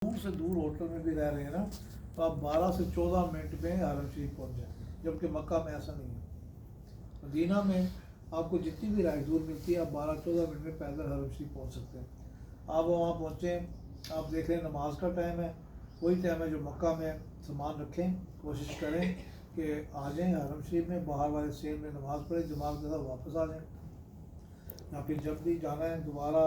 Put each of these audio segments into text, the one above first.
दूर से दूर होटल में भी रह रहे हैं ना, तो आप 12 से 14 मिनट में हरम शरीफ पहुंच जाएंगे, जबकि मक्का में ऐसा नहीं है। मदीना में आपको जितनी भी राइड दूर मिलती है, आप 12-14 मिनट में पैदल हरम शरीफ पहुंच सकते हैं। आप वहाँ पहुँचें, आप देख लें नमाज का टाइम है, वही टाइम है जो मक्का में। सामान रखें, कोशिश करें कि आ जाएँ हरम शरीफ में, बाहर वाले सेल में नमाज़ पढ़ें, जमात के साथ वापस आ जाएँ। या फिर जब भी जाना है दोबारा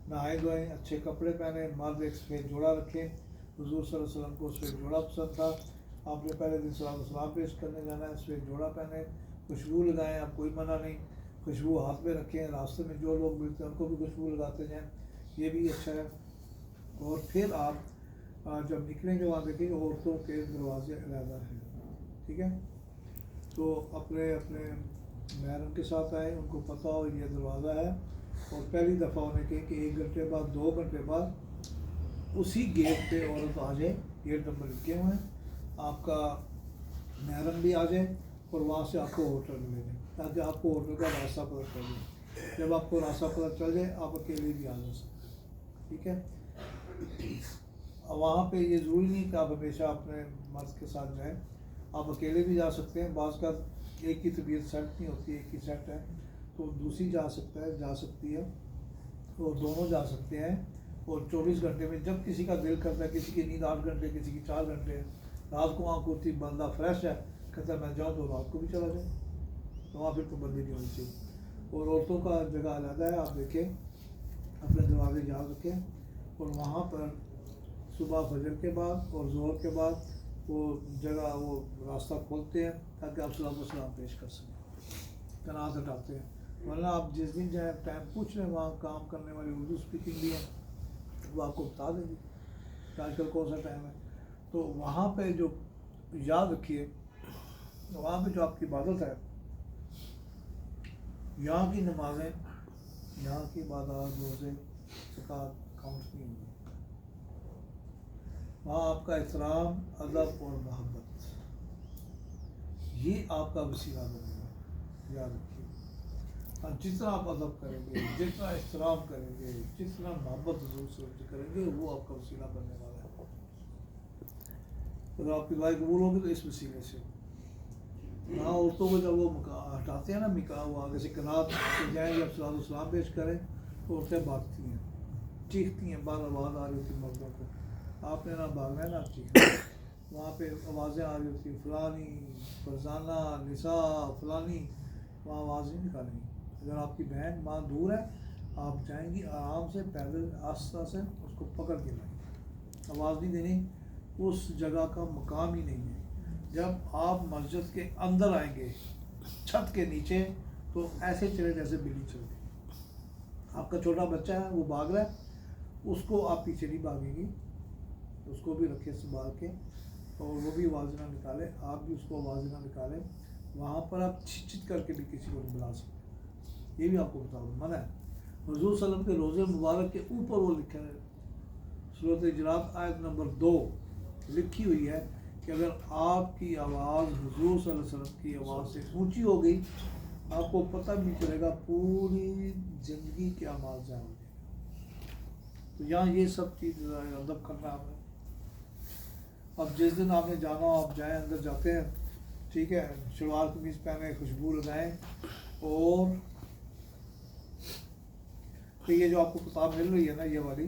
नहाए धोएँ, अच्छे कपड़े पहने, मर्द एक सफ़ेद जोड़ा रखें। हुज़ूर सल्लल्लाहु अलैहि वसल्लम को सफ़ेद जोड़ा पसंद था, आपने पहले दिन सलाम पेश करने जाना है, सफ़ेद जोड़ा पहने, खुशबू लगाएं, आप कोई मना नहीं, खुशबू हाथ में रखें, रास्ते में जो लोग मिलते हैं उनको भी खुशबू लगाते जाएँ, ये भी अच्छा है। और फिर आप जब निकलेंगे वहाँ देखेंगे औरतों के दरवाजे अलहदा हैं, ठीक है। तो अपने अपने महरम के साथ आए, उनको पता हो ये दरवाज़ा है, और पहली दफ़ा उन्हें कहें कि 1 घंटे बाद 2 घंटे बाद उसी गेट पे औरत आ जाए, गेट नंबर लिखे हुए हैं, आपका महरम भी आ जाए और वहाँ से आपको होटल मिले जाए, ताकि आपको होटल का रास्ता पता चल जाए। जब आपको रास्ता पता चल जाए आप अकेले भी आ जा सकते हैं, ठीक है। वहाँ पे ये ज़रूरी नहीं कि आप हमेशा अपने मर्द के साथ जाएं, आप अकेले भी जा सकते हैं। बाज़ का एक ही तबीयत सेट नहीं होती, एक ही सेट है, तो दूसरी जा सकती है, और दोनों जा सकते हैं। और 24 घंटे में जब किसी का दिल करता है, किसी की नींद 8 घंटे, किसी की 4 घंटे है, रात को आँख होती, बंदा फ्रेश है, कहता है मैं जाऊँ, तो रात को भी चला जाए, तो वहाँ फिर पाबंदी नहीं होनी चाहिए। और औरतों का जगह अलग है, आप देखें, अपने दरवाजे याद रखें, और वहाँ पर सुबह फजर के बाद और ज़ोहर के बाद वो जगह, वो रास्ता खोलते हैं ताकि आप सलाम पेश कर सकें, तनाज़ हटाते हैं। वरना आप जिस दिन जाए टाइम पूछ लें, वहाँ काम करने वाली उर्दू स्पीकिंग भी है, वो आपको बता देंगे कि आजकल कौन सा टाइम है। तो वहाँ पे जो याद रखिए, वहाँ पे जो आपकी इबादत है, यहाँ की नमाज़ें, यहाँ की इबादत, रोज़े, ज़कात काउंट नहीं होंगी। वहाँ आपका एहतराम, अदब और मोहब्बत, ये आपका वसीला बनेगा, याद रखिए। और जितना आप अदब करेंगे, जितना एहतराम करेंगे, जितना मोहब्बत हुज़ूर से करेंगे, वो आपका वसीला बनने वाला है। अगर आपकी दुआएं कबूल होगी तो इस वसीले से। हाँ, औरतों को जब वो हटाते हैं ना मिका, वो आगे से कनात जाएँ, जब सलाम पेश करें तो औरतें भागती हैं, चीखती हैं, बार आवाज़ आ रही होती मर्दों को, आपने ना भागना है ना चीखना। वहाँ पे आवाज़ें आ रही होती, फलानी, फरजाना, निसा, फलानी, वहाँ आवाज़ नहीं निकालेंगी। अगर आपकी बहन माँ दूर है, आप जाएंगी आराम से, पैदल आस्ता से उसको पकड़ के लाएंगी, आवाज़ नहीं देनी, उस जगह का मकाम ही नहीं है। जब आप मस्जिद के अंदर आएंगे, छत के नीचे, तो ऐसे चले जैसे बिल्ली चलती। आपका छोटा बच्चा है, वो भाग रहा है, उसको आप पीछे नहीं भागेंगी, उसको भी रखें संभाल के, और वो भी आवाज़ ना निकाले, आप भी उसको आवाज़ ना निकालें। वहाँ पर आप छिट करके भी किसी को नहीं बुला सकते, ये भी आपको बता दूँ, मना है। हुज़ूर सल्लल्लाहु अलैहि वसल्लम के रोज़े मुबारक के ऊपर वो लिखा है, सूरत हिजरात आयत नंबर 2 लिखी हुई है कि अगर आपकी आवाज़ हुज़ूर सल्लल्लाहु अलैहि वसल्लम की आवाज़ से ऊँची हो गई, आपको पता भी नहीं चलेगा, पूरी ज़िंदगी के अमाल ज़ाया हो जाएगा। तो यहाँ ये सब चीज़ अदब करना है। अब जिस दिन आपने जाना हो, आप जाएं, अंदर जाते हैं, ठीक है, शलवार कमीज़ पहने, खुशबू लगाएं, और तो ये जो आपको किताब मिल रही है ना, ये वाली,